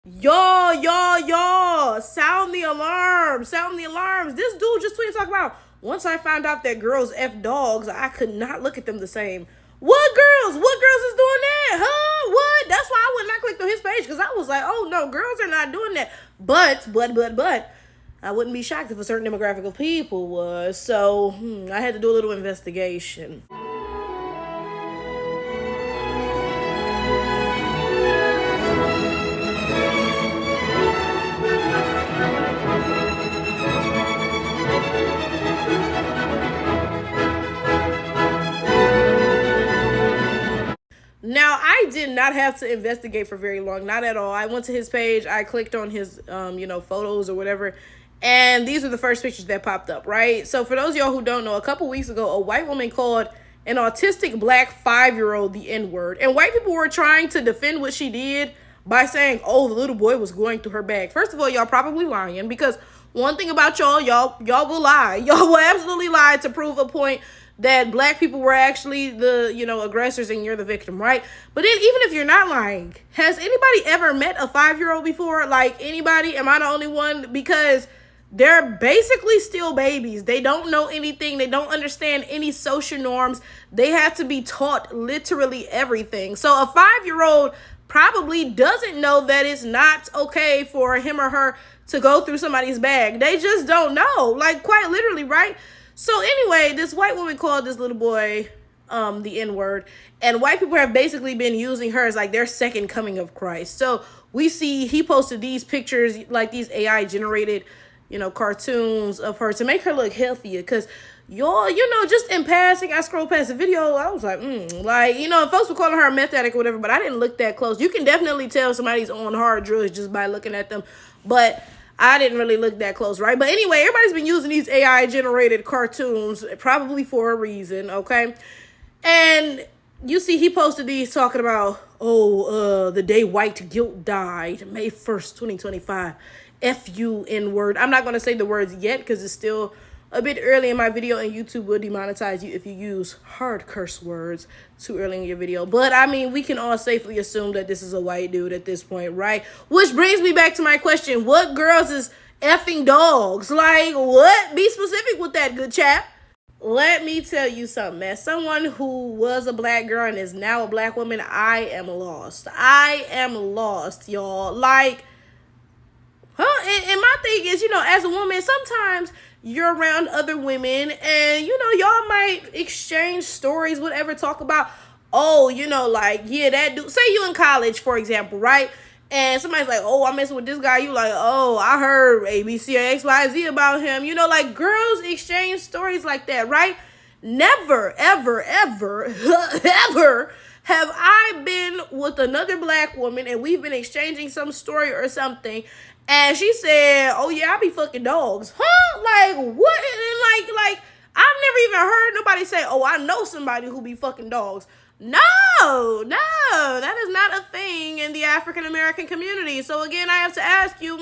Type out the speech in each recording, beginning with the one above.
Y'all, sound the alarm, sound the alarms. This dude just tweeted talking about, once I found out that girls F dogs, I could not look at them the same. What girls? What girls is doing that? Huh? What? That's why I would not click on his page, because I was like, oh no, girls are not doing that. But, I wouldn't be shocked if a certain demographic of people was. So, I had to do a little investigation. Now, I did not have to investigate for very long, not at all. I went to his page, I clicked on his, photos or whatever, and these were the first pictures that popped up, right? So for those of y'all who don't know, a couple weeks ago, a white woman called an autistic black 5-year-old the N-word, and white people were trying to defend what she did by saying, oh, the little boy was going through her bag. First of all, y'all probably lying, because one thing about y'all will lie. Y'all will absolutely lie to prove a point that black people were actually the, aggressors and you're the victim, right? But then even if you're not lying, has anybody ever met a 5-year-old before? Like, anybody? Am I the only one? Because they're basically still babies. They don't know anything. They don't understand any social norms. They have to be taught literally everything. So a 5-year-old probably doesn't know that it's not okay for him or her to go through somebody's bag. They just don't know, like, quite literally, right? So anyway, this white woman called this little boy the N-word, and white people have basically been using her as like their second coming of Christ. So we see he posted these pictures, like these AI generated, cartoons of her to make her look healthier. Because y'all, just in passing, I scrolled past the video, I was like, folks were calling her a meth addict or whatever, but I didn't look that close. You can definitely tell somebody's on hard drugs just by looking at them, but I didn't really look that close, right? But anyway, everybody's been using these AI-generated cartoons, probably for a reason, okay? And you see he posted these talking about, the day white guilt died, May 1st, 2025. F you, N-word. I'm not going to say the words yet because it's still a bit early in my video, and YouTube will demonetize you if you use hard curse words too early in your video. But I mean, we can all safely assume that this is a white dude at this point, right? Which brings me back to my question: what girls is effing dogs? Like, what? Be specific with that, good chap. Let me tell you something. As someone who was a black girl and is now a black woman, I am lost. I am lost, y'all. Like, and my thing is, as a woman, sometimes you're around other women and, y'all might exchange stories, whatever, talk about, that dude. Say you in college, for example, right? And somebody's like, oh, I'm messing with this guy. You like, oh, I heard ABC or XYZ about him. Like, girls exchange stories like that, right? Never, ever, ever, ever have I been with another black woman and we've been exchanging some story or something, and she said, oh yeah, I be fucking dogs. Huh? Like, what? And like, I've never even heard nobody say, oh, I know somebody who be fucking dogs. No, that is not a thing in the African American community. So again, I have to ask you,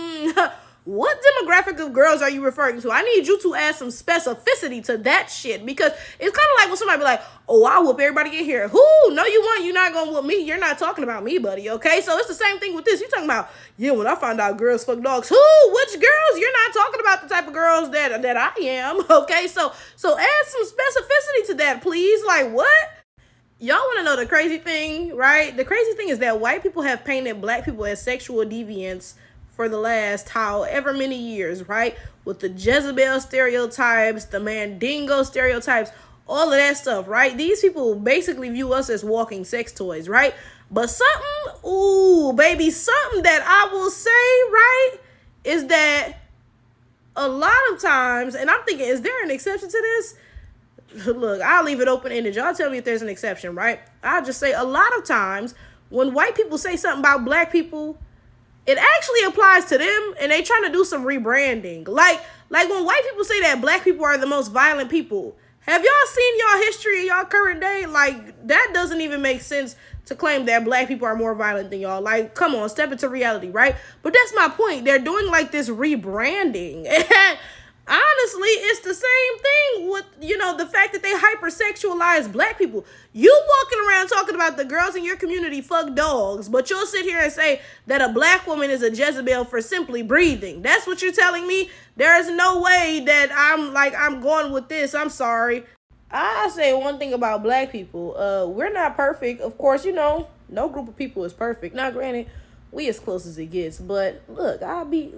what demographic of girls are you referring to? I need you to add some specificity to that shit, because it's kind of like when somebody be like, oh, I'll whoop everybody in here. Who? No, you won't. You're not going to whoop me. You're not talking about me, buddy, okay? So it's the same thing with this. You're talking about, when I find out girls fuck dogs. Who? Which girls? You're not talking about the type of girls that I am, okay? So add some specificity to that, please. Like, what? Y'all want to know the crazy thing, right? The crazy thing is that white people have painted black people as sexual deviants for the last however many years, right? With the Jezebel stereotypes, the Mandingo stereotypes, all of that stuff, right? These people basically view us as walking sex toys, right? But something that I will say, right, is that a lot of times, and I'm thinking, is there an exception to this? Look, I'll leave it open-ended. Y'all tell me if there's an exception, right? I'll just say a lot of times when white people say something about black people, it actually applies to them, and they trying to do some rebranding. Like when white people say that black people are the most violent people, have y'all seen y'all history in y'all current day? Like, that doesn't even make sense to claim that black people are more violent than y'all. Like, come on, step into reality, right? But that's my point. They're doing like this rebranding. And Honestly, it's the same thing with, the fact that they hypersexualize black people. You walking around talking about the girls in your community fuck dogs, but you'll sit here and say that a black woman is a Jezebel for simply breathing. That's what you're telling me? There is no way that I'm going with this. I'm sorry. I say one thing about black people. We're not perfect. Of course, no group of people is perfect. Now, granted, we as close as it gets. But look, I'll be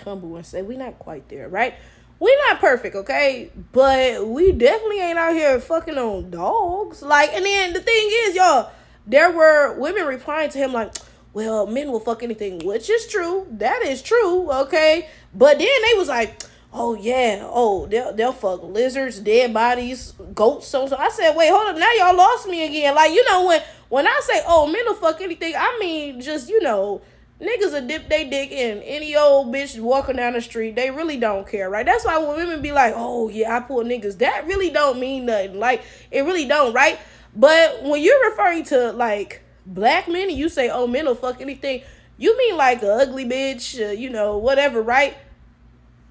humble and say we not quite there, right? We not perfect, okay? But we definitely ain't out here fucking on dogs. And then the thing is, y'all, there were women replying to him like, well, men will fuck anything, which is true. That is true, okay? But then they was like, oh, yeah. Oh, they'll fuck lizards, dead bodies, goats, so. I said, wait, hold up. Now y'all lost me again. When I say, oh, men will fuck anything, I mean just, niggas will dip they dick in any old bitch walking down the street. They really don't care, right? That's why when women be like, oh, yeah, I pull niggas, that really don't mean nothing. It really don't, right? But when you're referring to, black men and you say, oh, men will fuck anything, you mean like a ugly bitch, whatever, right?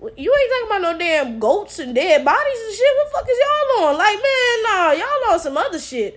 You ain't talking about no damn goats and dead bodies and shit. What the fuck is y'all on? Man, nah, y'all on some other shit.